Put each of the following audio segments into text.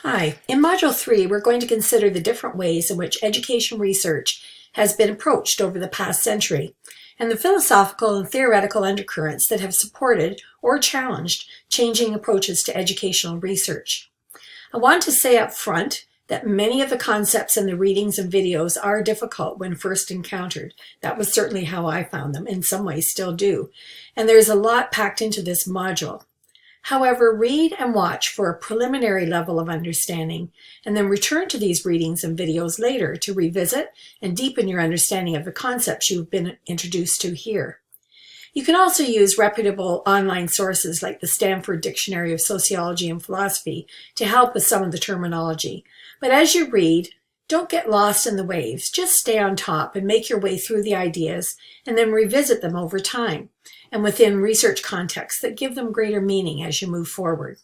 Hi, in Module 3, we're going to consider the different ways in which education research has been approached over the past century, and the philosophical and theoretical undercurrents that have supported or challenged changing approaches to educational research. I want to say up front that many of the concepts in the readings and videos are difficult when first encountered. That was certainly how I found them, in some ways still do, and there's a lot packed into this module. However, read and watch for a preliminary level of understanding, and then return to these readings and videos later to revisit and deepen your understanding of the concepts you've been introduced to here. You can also use reputable online sources like the Stanford Dictionary of Sociology and Philosophy to help with some of the terminology. But as you read, don't get lost in the waves. Just stay on top and make your way through the ideas and then revisit them over time and within research contexts that give them greater meaning as you move forward.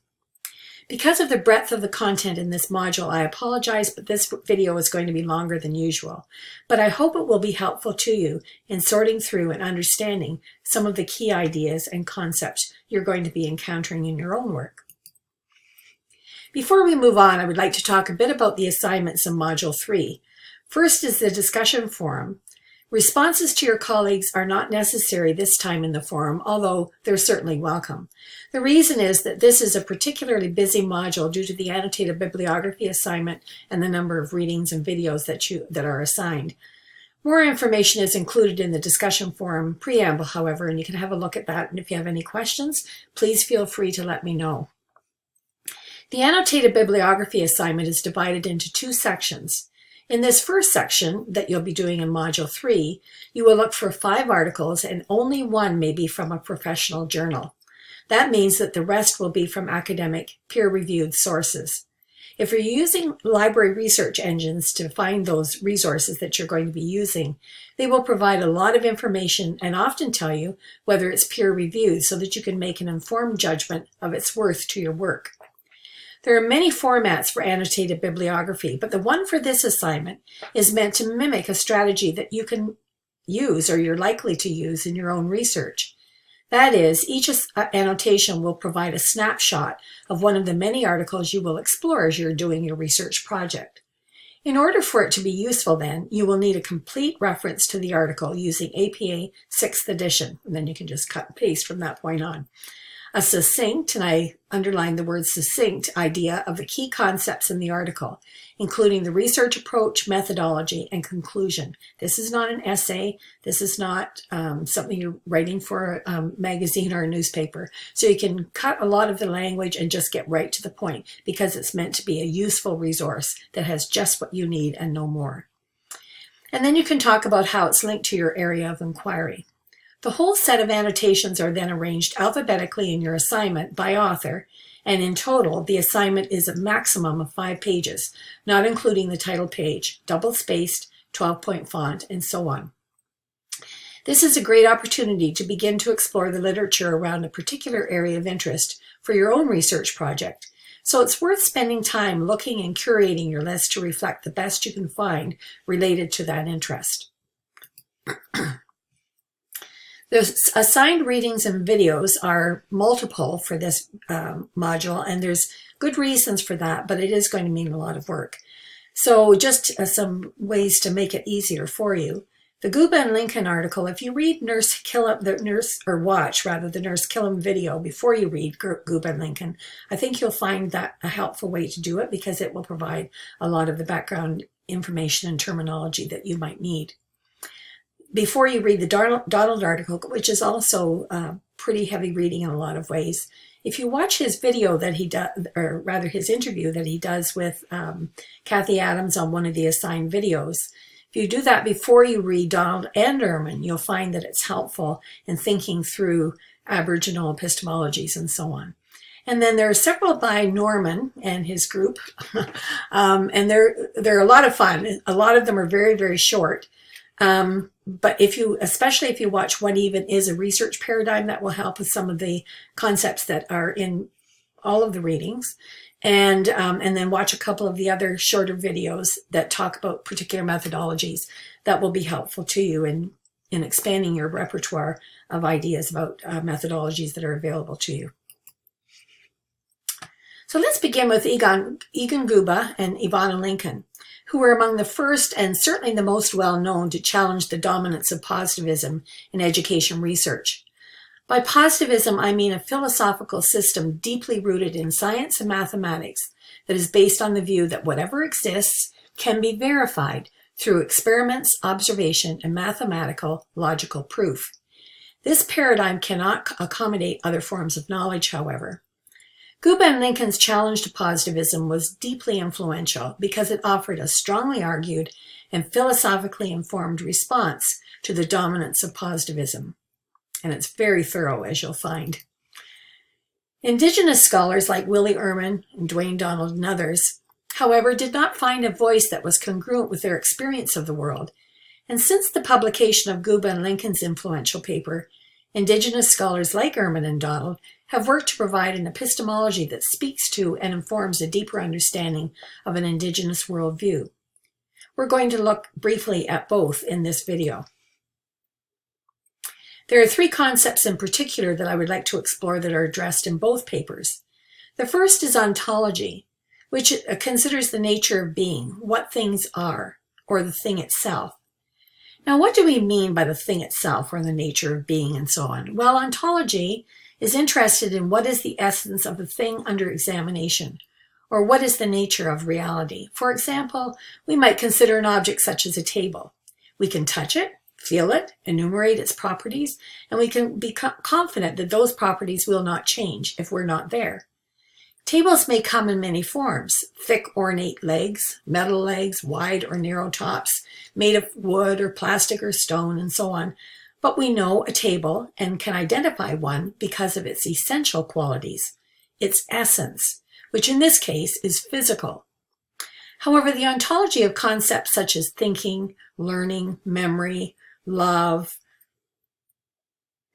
Because of the breadth of the content in this module, I apologize, but this video is going to be longer than usual. But I hope it will be helpful to you in sorting through and understanding some of the key ideas and concepts you're going to be encountering in your own work. Before we move on, I would like to talk a bit about the assignments in Module 3. First is the discussion forum. Responses to your colleagues are not necessary this time in the forum, although they're certainly welcome. The reason is that this is a particularly busy module due to the annotated bibliography assignment and the number of readings and videos that are assigned. More information is included in the discussion forum preamble, however, and you can have a look at that. And if you have any questions, please feel free to let me know. The annotated bibliography assignment is divided into two sections. In this first section that you'll be doing in Module 3, you will look for 5 articles and only one may be from a professional journal. That means that the rest will be from academic, peer-reviewed sources. If you're using library research engines to find those resources that you're going to be using, they will provide a lot of information and often tell you whether it's peer-reviewed so that you can make an informed judgment of its worth to your work. There are many formats for annotated bibliography, but the one for this assignment is meant to mimic a strategy that you can use or you're likely to use in your own research. That is, each annotation will provide a snapshot of one of the many articles you will explore as you're doing your research project. In order for it to be useful then, you will need a complete reference to the article using APA 6th edition, and then you can just cut and paste from that point on. A succinct, and I underline the word succinct, idea of the key concepts in the article, including the research approach, methodology, and conclusion. This is not an essay. This is not something you're writing for a magazine or a newspaper. So you can cut a lot of the language and just get right to the point because it's meant to be a useful resource that has just what you need and no more. And then you can talk about how it's linked to your area of inquiry. The whole set of annotations are then arranged alphabetically in your assignment by author, and in total, the assignment is a maximum of 5 pages, not including the title page, double-spaced, 12-point font, and so on. This is a great opportunity to begin to explore the literature around a particular area of interest for your own research project, so it's worth spending time looking and curating your list to reflect the best you can find related to that interest. The assigned readings and videos are multiple for this module, and there's good reasons for that, but it is going to mean a lot of work. So just some ways to make it easier for you. The Guba and Lincoln article, if you read Nurse Killam, the Nurse Killam video before you read Guba and Lincoln, I think you'll find that a helpful way to do it because it will provide a lot of the background information and terminology that you might need. Before you read the Donald article, which is also pretty heavy reading in a lot of ways, if you watch his video that he does, or rather his interview that he does with Kathy Adams on one of the assigned videos, if you do that before you read Donald and Ehrman, you'll find that it's helpful in thinking through Aboriginal epistemologies and so on. And then there are several by Norman and his group, and they're a lot of fun. A lot of them are very, very short. But especially if you watch What Even Is a Research Paradigm, that will help with some of the concepts that are in all of the readings. And then watch a couple of the other shorter videos that talk about particular methodologies that will be helpful to you in expanding your repertoire of ideas about methodologies that are available to you. So let's begin with Egon Guba and Ivana Lincoln, who were among the first and certainly the most well-known to challenge the dominance of positivism in education research. By positivism, I mean a philosophical system deeply rooted in science and mathematics that is based on the view that whatever exists can be verified through experiments, observation, and mathematical logical proof. This paradigm cannot accommodate other forms of knowledge, however. Guba and Lincoln's challenge to positivism was deeply influential because it offered a strongly argued and philosophically informed response to the dominance of positivism. And it's very thorough, as you'll find. Indigenous scholars like Willie Ehrman and Dwayne Donald and others, however, did not find a voice that was congruent with their experience of the world. And since the publication of Guba and Lincoln's influential paper, Indigenous scholars like Ehrman and Donald have worked to provide an epistemology that speaks to and informs a deeper understanding of an Indigenous worldview. We're going to look briefly at both in this video. There are three concepts in particular that I would like to explore that are addressed in both papers. The first is ontology, which considers the nature of being, what things are, or the thing itself. Now, what do we mean by the thing itself or the nature of being and so on? Well, ontology is interested in what is the essence of the thing under examination, or what is the nature of reality. For example, we might consider an object such as a table. We can touch it, feel it, enumerate its properties, and we can be confident that those properties will not change if we're not there. Tables may come in many forms: thick, ornate legs, metal legs, wide or narrow tops, made of wood or plastic or stone, and so on. But we know a table and can identify one because of its essential qualities, its essence, which in this case is physical. However, the ontology of concepts such as thinking, learning, memory, love,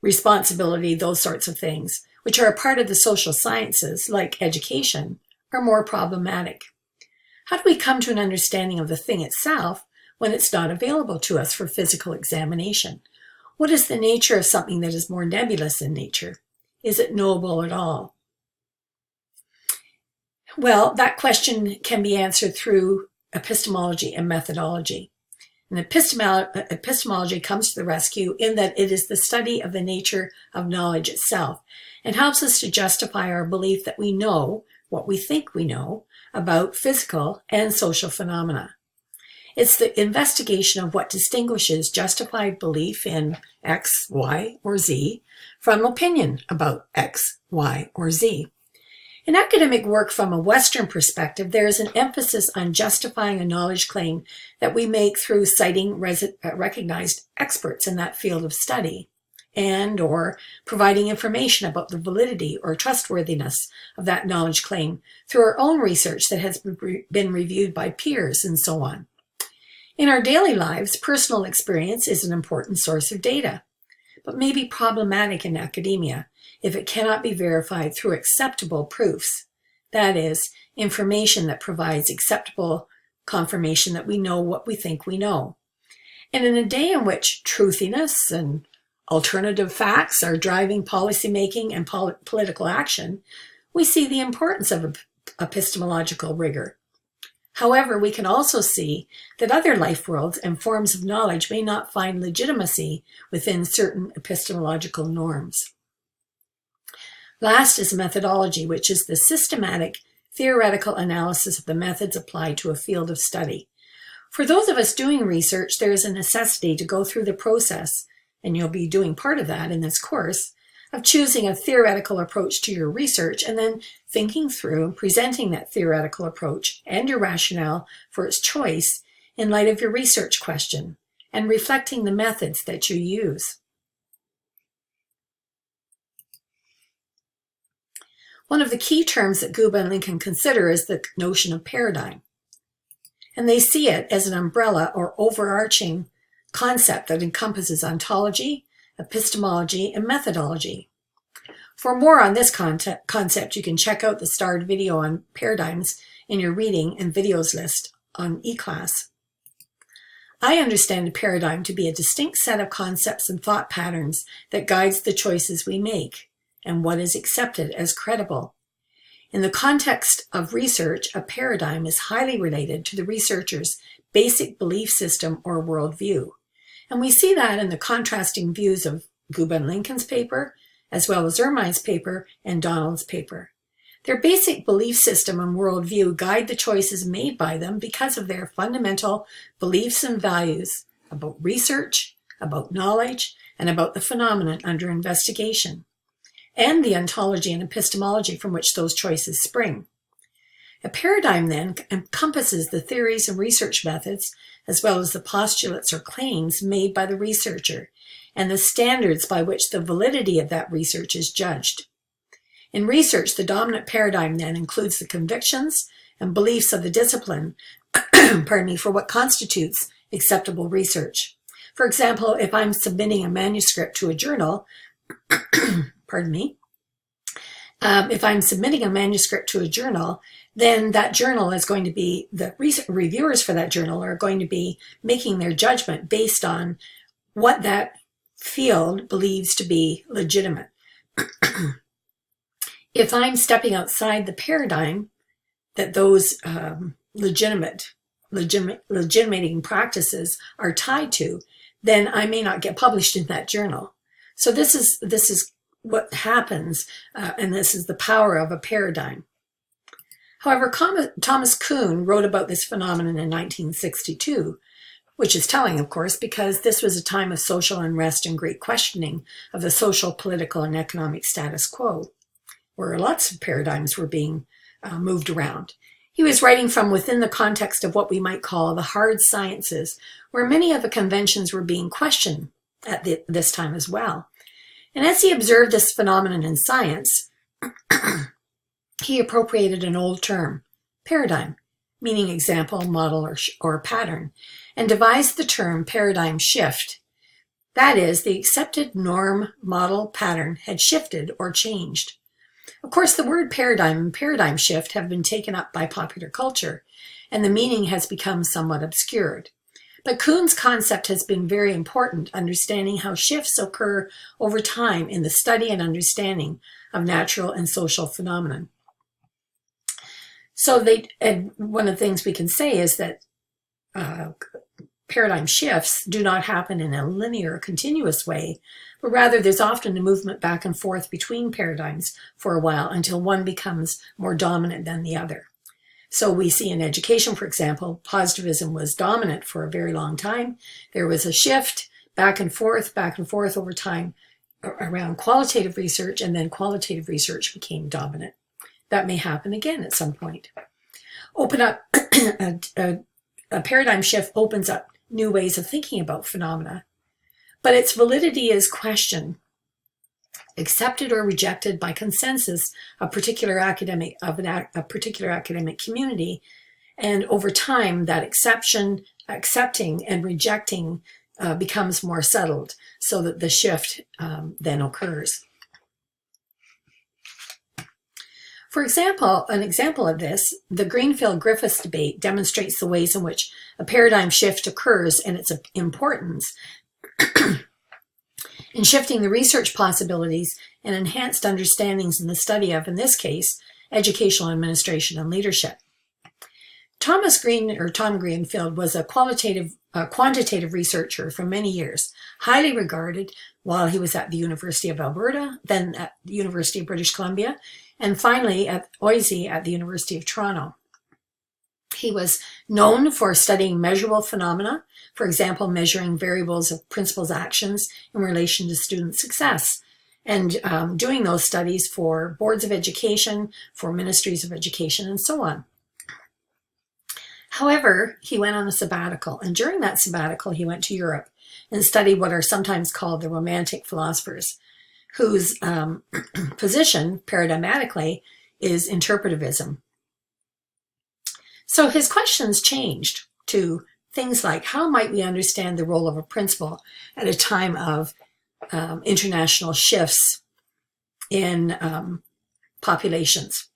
responsibility, those sorts of things, which are a part of the social sciences, like education, are more problematic. How do we come to an understanding of the thing itself when it's not available to us for physical examination? What is the nature of something that is more nebulous in nature? Is it knowable at all? Well, that question can be answered through epistemology and methodology. And epistemology comes to the rescue in that it is the study of the nature of knowledge itself and helps us to justify our belief that we know what we think we know about physical and social phenomena. It's the investigation of what distinguishes justified belief in X, Y, or Z from opinion about X, Y, or Z. In academic work from a Western perspective, there is an emphasis on justifying a knowledge claim that we make through citing recognized experts in that field of study and or providing information about the validity or trustworthiness of that knowledge claim through our own research that has been reviewed by peers and so on. In our daily lives, personal experience is an important source of data, but may be problematic in academia if it cannot be verified through acceptable proofs. That is, information that provides acceptable confirmation that we know what we think we know. And in a day in which truthiness and alternative facts are driving policymaking and political action, we see the importance of epistemological rigor. However, we can also see that other life worlds and forms of knowledge may not find legitimacy within certain epistemological norms. Last is methodology, which is the systematic, theoretical analysis of the methods applied to a field of study. For those of us doing research, there is a necessity to go through the process, and you'll be doing part of that in this course, of choosing a theoretical approach to your research and then thinking through and presenting that theoretical approach and your rationale for its choice in light of your research question and reflecting the methods that you use. One of the key terms that Guba and Lincoln consider is the notion of paradigm. And they see it as an umbrella or overarching concept that encompasses ontology, epistemology, and methodology. For more on this concept, you can check out the starred video on paradigms in your reading and videos list on eClass. I understand a paradigm to be a distinct set of concepts and thought patterns that guides the choices we make and what is accepted as credible. In the context of research, a paradigm is highly related to the researcher's basic belief system or worldview. And we see that in the contrasting views of Guba and Lincoln's paper, as well as Ermine's paper and Donald's paper. Their basic belief system and worldview guide the choices made by them because of their fundamental beliefs and values about research, about knowledge, and about the phenomenon under investigation, and the ontology and epistemology from which those choices spring. A paradigm then encompasses the theories and research methods, as well as the postulates or claims made by the researcher, and the standards by which the validity of that research is judged. In research, the dominant paradigm then includes the convictions and beliefs of the discipline, for what constitutes acceptable research. For example, if I'm submitting a manuscript to a journal, if I'm submitting a manuscript to a journal, then that journal is going to be, the reviewers for that journal are going to be making their judgment based on what that field believes to be legitimate. If I'm stepping outside the paradigm that those legitimating practices are tied to, then I may not get published in that journal. So this is what happens, and this is the power of a paradigm. However, Thomas Kuhn wrote about this phenomenon in 1962, which is telling, of course, because this was a time of social unrest and great questioning of the social, political, and economic status quo, where lots of paradigms were being moved around. He was writing from within the context of what we might call the hard sciences, where many of the conventions were being questioned at this time as well. And as he observed this phenomenon in science, he appropriated an old term, paradigm, meaning example, model, or pattern, and devised the term paradigm shift. That is, the accepted norm, model, pattern had shifted or changed. Of course, the word paradigm and paradigm shift have been taken up by popular culture, and the meaning has become somewhat obscured. But Kuhn's concept has been very important, understanding how shifts occur over time in the study and understanding of natural and social phenomena. So one of the things we can say is that paradigm shifts do not happen in a linear, continuous way, but rather there's often a movement back and forth between paradigms for a while until one becomes more dominant than the other. So we see in education, for example, positivism was dominant for a very long time. There was a shift back and forth over time around qualitative research, and then qualitative research became dominant. That may happen again at some point. A paradigm shift opens up new ways of thinking about phenomena, but its validity is questioned, accepted or rejected by consensus of a particular academic community, and over time that accepting and rejecting becomes more settled, so that the shift then occurs. For example, an example of this, the Greenfield-Griffiths debate demonstrates the ways in which a paradigm shift occurs and its importance in shifting the research possibilities and enhanced understandings in the study of, in this case, educational administration and leadership. Tom Greenfield was a quantitative researcher for many years, highly regarded while he was at the University of Alberta, then at the University of British Columbia, and finally at OISE at the University of Toronto. He was known for studying measurable phenomena, for example, measuring variables of principals' actions in relation to student success, and doing those studies for boards of education, for ministries of education, and so on. However, he went on a sabbatical, and during that sabbatical, he went to Europe and studied what are sometimes called the Romantic philosophers, whose position, paradigmatically, is interpretivism. So his questions changed to things like, how might we understand the role of a principal at a time of international shifts in populations?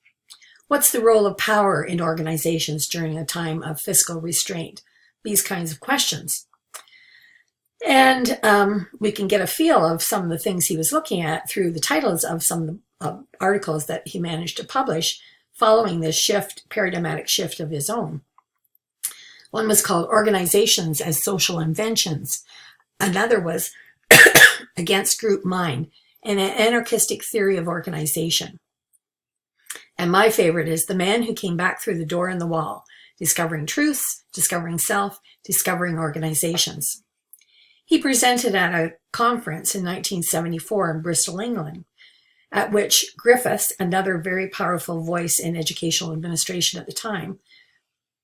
What's the role of power in organizations during a time of fiscal restraint? These kinds of questions. And we can get a feel of some of the things he was looking at through the titles of some of the articles that he managed to publish following this paradigmatic shift of his own. One was called Organizations as Social Inventions. Another was Against Group Mind, an anarchistic theory of organization. And my favorite is The Man Who Came Back Through the Door in the Wall, Discovering Truths, Discovering Self, Discovering Organizations. He presented at a conference in 1974 in Bristol, England, at which Griffiths, another very powerful voice in educational administration at the time,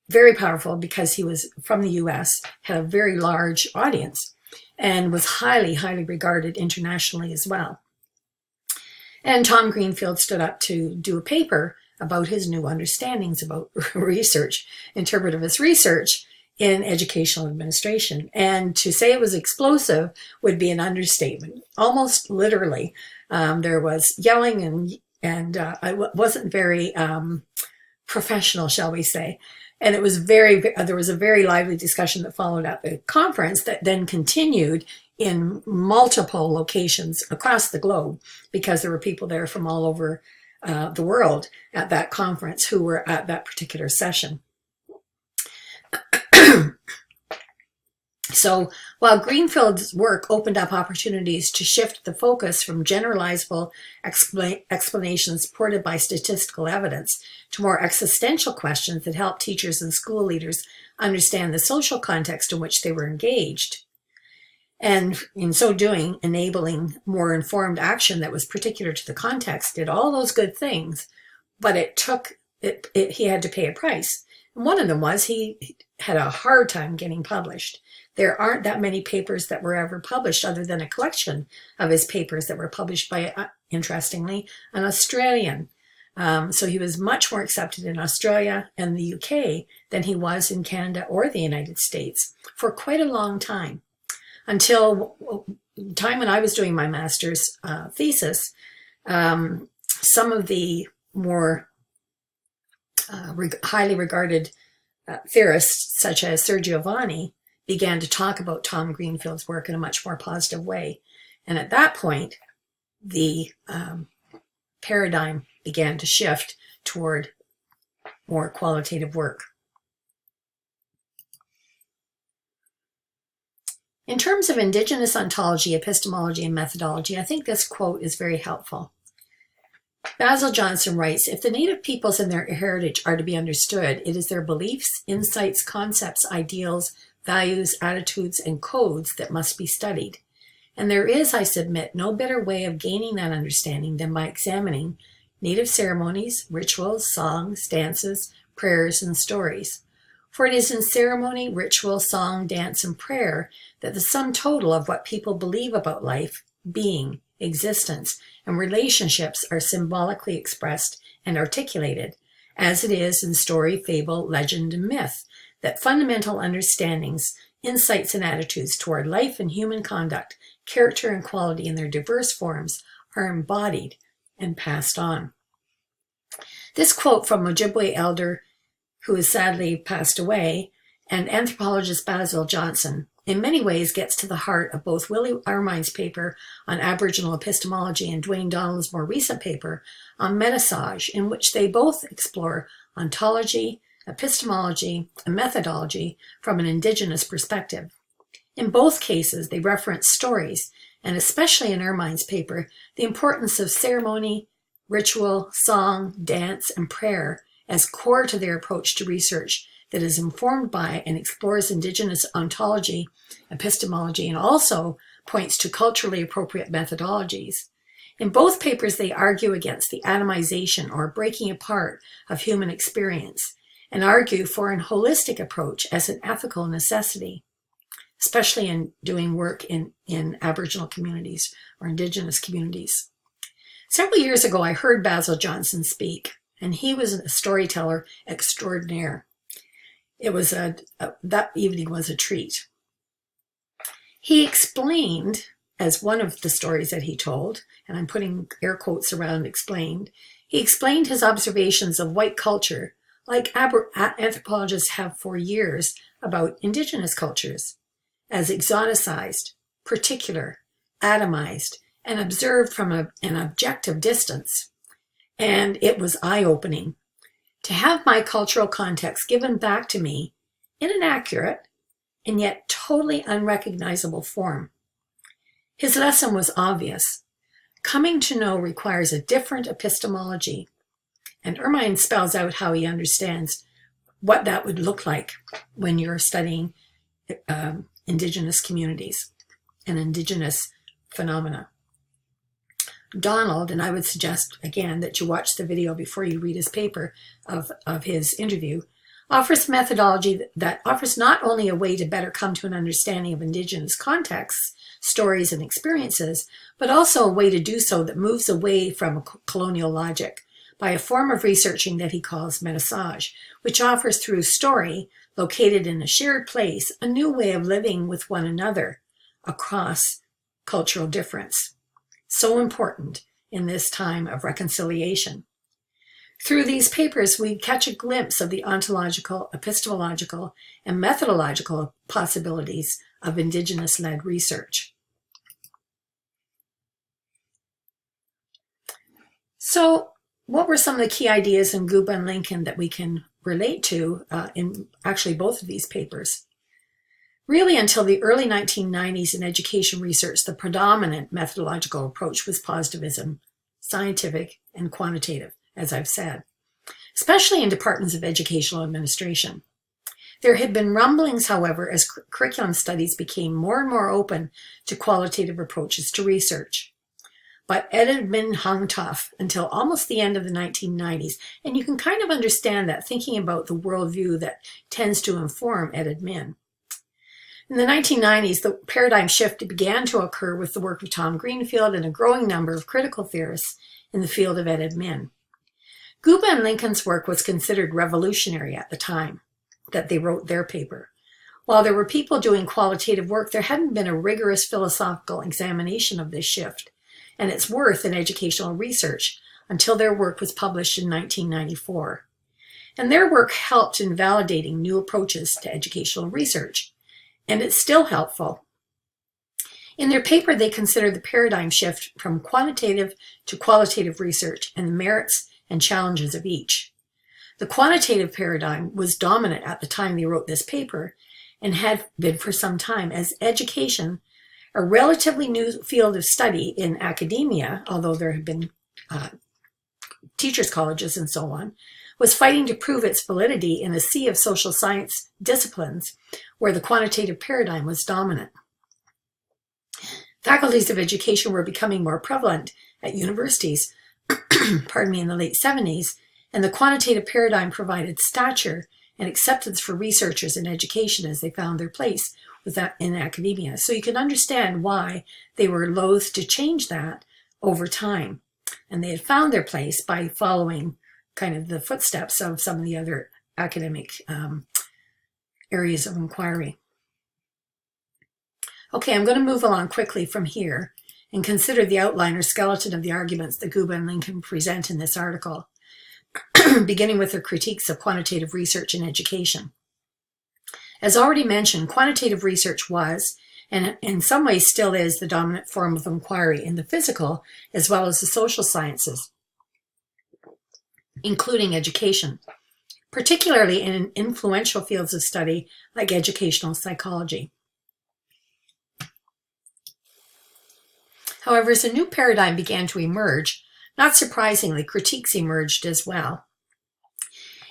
very powerful because he was from the US, had a very large audience, and was highly, highly regarded internationally as well. And Tom Greenfield stood up to do a paper about his new understandings about research, interpretivist research in educational administration. And to say it was explosive would be an understatement, almost literally. There was yelling and it wasn't very professional, shall we say. And it was there was a very lively discussion that followed at the conference that then continued in multiple locations across the globe, because there were people there from all over the world at that conference who were at that particular session. So while Greenfield's work opened up opportunities to shift the focus from generalizable explanations supported by statistical evidence to more existential questions that helped teachers and school leaders understand the social context in which they were engaged, and in so doing, enabling more informed action that was particular to the context, did all those good things, but he had to pay a price. And one of them was he had a hard time getting published. There aren't that many papers that were ever published, other than a collection of his papers that were published by, interestingly, an Australian. So he was much more accepted in Australia and the UK than he was in Canada or the United States for quite a long time. Until the time when I was doing my master's thesis, some of the more highly regarded theorists, such as Sir Giovanni, began to talk about Tom Greenfield's work in a much more positive way. And at that point, the paradigm began to shift toward more qualitative work. In terms of Indigenous ontology, epistemology, and methodology, I think this quote is very helpful. Basil Johnson writes, "If the Native peoples and their heritage are to be understood, it is their beliefs, insights, concepts, ideals, values, attitudes, and codes that must be studied. And there is, I submit, no better way of gaining that understanding than by examining Native ceremonies, rituals, songs, dances, prayers, and stories. For it is in ceremony, ritual, song, dance, and prayer that the sum total of what people believe about life, being, existence, and relationships are symbolically expressed and articulated, as it is in story, fable, legend, and myth, that fundamental understandings, insights, and attitudes toward life and human conduct, character and quality in their diverse forms are embodied and passed on." This quote from Ojibwe elder, who has sadly passed away, and anthropologist Basil Johnson, in many ways gets to the heart of both Willie Armine's paper on Aboriginal epistemology and Dwayne Donald's more recent paper on Metasage, in which they both explore ontology, epistemology, and methodology from an Indigenous perspective. In both cases, they reference stories, and especially in Armine's paper, the importance of ceremony, ritual, song, dance, and prayer as core to their approach to research that is informed by and explores Indigenous ontology, epistemology, and also points to culturally appropriate methodologies. In both papers, they argue against the atomization or breaking apart of human experience and argue for an holistic approach as an ethical necessity, especially in doing work in Aboriginal communities or Indigenous communities. Several years ago, I heard Basil Johnson speak, and he was a storyteller extraordinaire. It was that evening was a treat. He explained, as one of the stories that he told, and I'm putting air quotes around explained, he explained his observations of white culture, like anthropologists have for years about Indigenous cultures, as exoticized, particular, atomized, and observed from an objective distance. And it was eye-opening. to have my cultural context given back to me in an accurate and yet totally unrecognizable form. His lesson was obvious. Coming to know requires a different epistemology, and Ermine spells out how he understands what that would look like when you're studying Indigenous communities and Indigenous phenomena. Donald, and I would suggest again that you watch the video before you read his paper of his interview, offers methodology that offers not only a way to better come to an understanding of Indigenous contexts, stories, and experiences, but also a way to do so that moves away from colonial logic by a form of researching that he calls metissage, which offers through story, located in a shared place, a new way of living with one another across cultural difference. So important in this time of reconciliation. Through these papers, we catch a glimpse of the ontological, epistemological, and methodological possibilities of Indigenous-led research. So, what were some of the key ideas in Guba and Lincoln that we can relate to in actually both of these papers? Really, until the early 1990s in education research, the predominant methodological approach was positivism, scientific and quantitative, as I've said, especially in departments of educational administration. There had been rumblings, however, as curriculum studies became more and more open to qualitative approaches to research. But EdAdmin hung tough until almost the end of the 1990s, and you can kind of understand that thinking about the worldview that tends to inform EdAdmin. In the 1990s, the paradigm shift began to occur with the work of Tom Greenfield and a growing number of critical theorists in the field of EdAdmin. Guba and Lincoln's work was considered revolutionary at the time that they wrote their paper. While there were people doing qualitative work, there hadn't been a rigorous philosophical examination of this shift and its worth in educational research until their work was published in 1994. And their work helped in validating new approaches to educational research, and it's still helpful. In their paper, they consider the paradigm shift from quantitative to qualitative research and the merits and challenges of each. The quantitative paradigm was dominant at the time they wrote this paper and had been for some time, as education, a relatively new field of study in academia, although there have been teachers' colleges and so on, was fighting to prove its validity in a sea of social science disciplines where the quantitative paradigm was dominant. Faculties of education were becoming more prevalent at universities, in the late 70s, and the quantitative paradigm provided stature and acceptance for researchers in education as they found their place in academia. So you can understand why they were loath to change that over time. And they had found their place by following kind of the footsteps of some of the other academic areas of inquiry. Okay, I'm going to move along quickly from here and consider the outline or skeleton of the arguments that Guba and Lincoln present in this article, beginning with their critiques of quantitative research in education. As already mentioned, quantitative research was, and in some ways still is, the dominant form of inquiry in the physical as well as the social sciences, including education, particularly in influential fields of study like educational psychology. However, as a new paradigm began to emerge, not surprisingly, critiques emerged as well.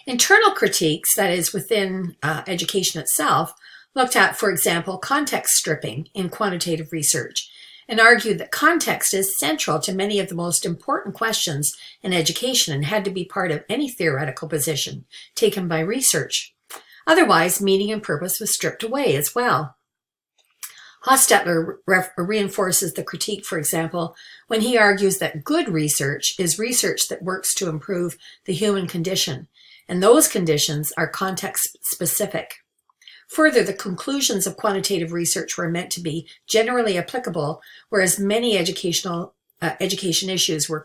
Internal critiques, that is, within education itself, looked at, for example, context stripping in quantitative research and argued that context is central to many of the most important questions in education and had to be part of any theoretical position taken by research. Otherwise, meaning and purpose was stripped away as well. Hostetler reinforces the critique, for example, when he argues that good research is research that works to improve the human condition, and those conditions are context-specific. Further, the conclusions of quantitative research were meant to be generally applicable, whereas many education issues were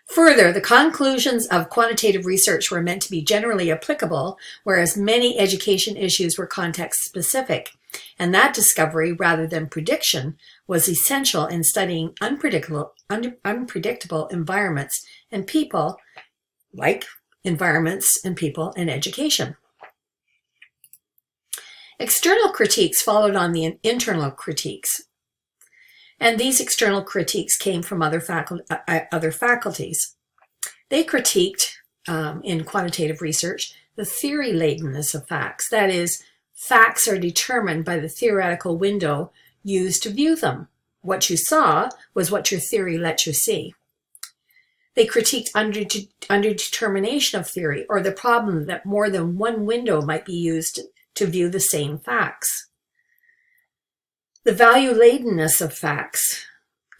Further, the conclusions of quantitative research were meant to be generally applicable, whereas many education issues were context-specific. And that discovery, rather than prediction, was essential in studying unpredictable environments and people, like environments and people and education. External critiques followed on the internal critiques. And these external critiques came from other faculties. They critiqued, in quantitative research, the theory-ladenness of facts. That is, facts are determined by the theoretical window used to view them. What you saw was what your theory let you see. They critiqued underdetermination of theory, or the problem that more than one window might be used to view the same facts. The value-ladenness of facts,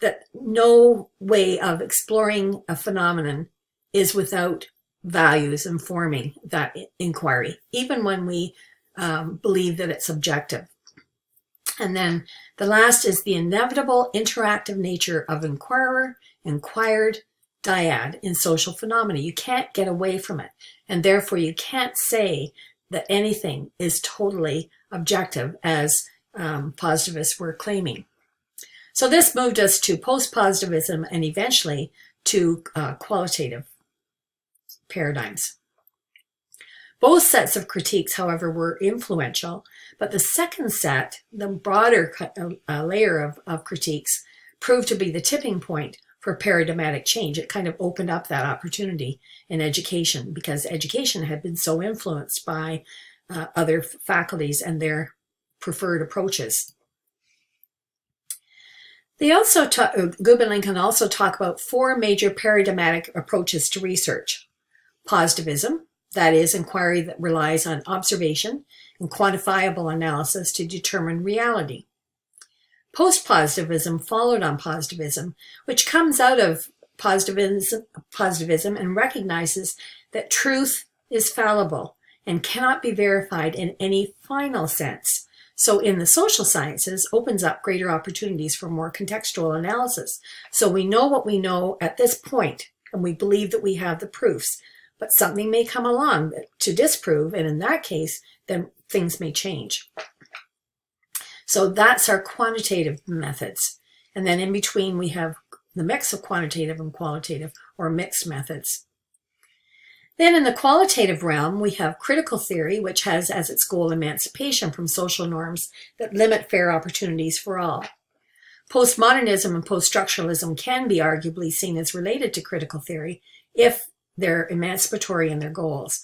that no way of exploring a phenomenon is without values informing that inquiry, even when we believe that it's objective. And then the last is the inevitable interactive nature of inquirer, inquired, dyad in social phenomena. You can't get away from it, and therefore you can't say that anything is totally objective, as positivists were claiming. So this moved us to post-positivism and eventually to qualitative paradigms. Both sets of critiques, however, were influential, but the second set, the broader layer of critiques, proved to be the tipping point for paradigmatic change. It kind of opened up that opportunity in education, because education had been so influenced by other faculties and their preferred approaches. They also Gube and Lincoln also talk about 4 major paradigmatic approaches to research. Positivism, that is, inquiry that relies on observation and quantifiable analysis to determine reality. Post-positivism followed on positivism, which comes out of positivism and recognizes that truth is fallible and cannot be verified in any final sense. So in the social sciences, opens up greater opportunities for more contextual analysis. So we know what we know at this point, and we believe that we have the proofs, but something may come along to disprove, and in that case, then things may change. So that's our quantitative methods. And then in between, we have the mix of quantitative and qualitative, or mixed methods. Then in the qualitative realm, we have critical theory, which has as its goal emancipation from social norms that limit fair opportunities for all. Postmodernism and poststructuralism can be arguably seen as related to critical theory if they're emancipatory in their goals,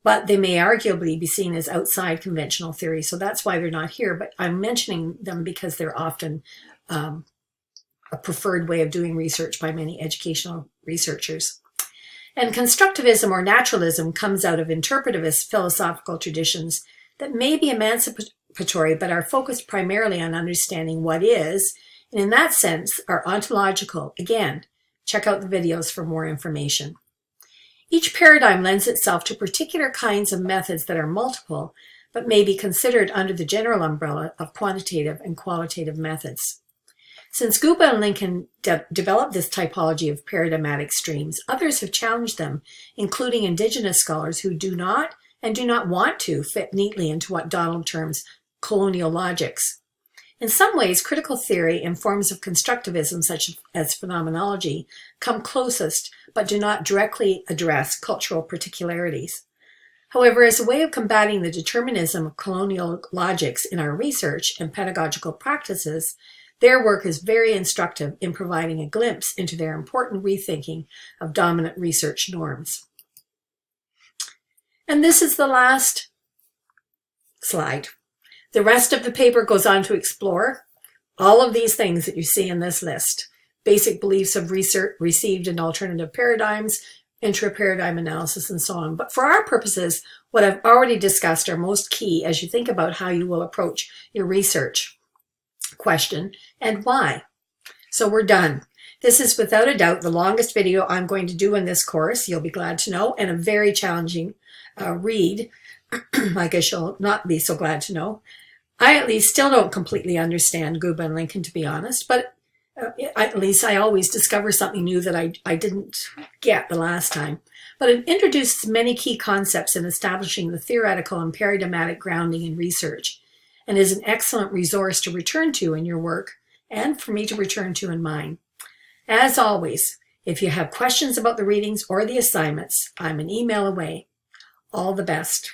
but they may arguably be seen as outside conventional theory, so that's why they're not here. But I'm mentioning them because they're often a preferred way of doing research by many educational researchers. And constructivism or naturalism comes out of interpretivist philosophical traditions that may be emancipatory, but are focused primarily on understanding what is, and in that sense are ontological. Again, check out the videos for more information. Each paradigm lends itself to particular kinds of methods that are multiple, but may be considered under the general umbrella of quantitative and qualitative methods. Since Gube and Lincoln developed this typology of paradigmatic streams, others have challenged them, including Indigenous scholars who do not and do not want to fit neatly into what Donald terms colonial logics. In some ways, critical theory and forms of constructivism, such as phenomenology, come closest, but do not directly address cultural particularities. However, as a way of combating the determinism of colonial logics in our research and pedagogical practices, their work is very instructive in providing a glimpse into their important rethinking of dominant research norms. And this is the last slide. The rest of the paper goes on to explore all of these things that you see in this list. Basic beliefs of research received in alternative paradigms, intra-paradigm analysis, and so on. But for our purposes, what I've already discussed are most key as you think about how you will approach your research question and why. So we're done. This is without a doubt the longest video I'm going to do in this course, you'll be glad to know, and a very challenging read. I guess you'll not be so glad to know. I at least still don't completely understand Gube and Lincoln, to be honest, but at least I always discover something new that I didn't get the last time. But it introduces many key concepts in establishing the theoretical and paradigmatic grounding in research, and is an excellent resource to return to in your work and for me to return to in mine. As always, If you have questions about the readings or the assignments, I'm an email away. All the best.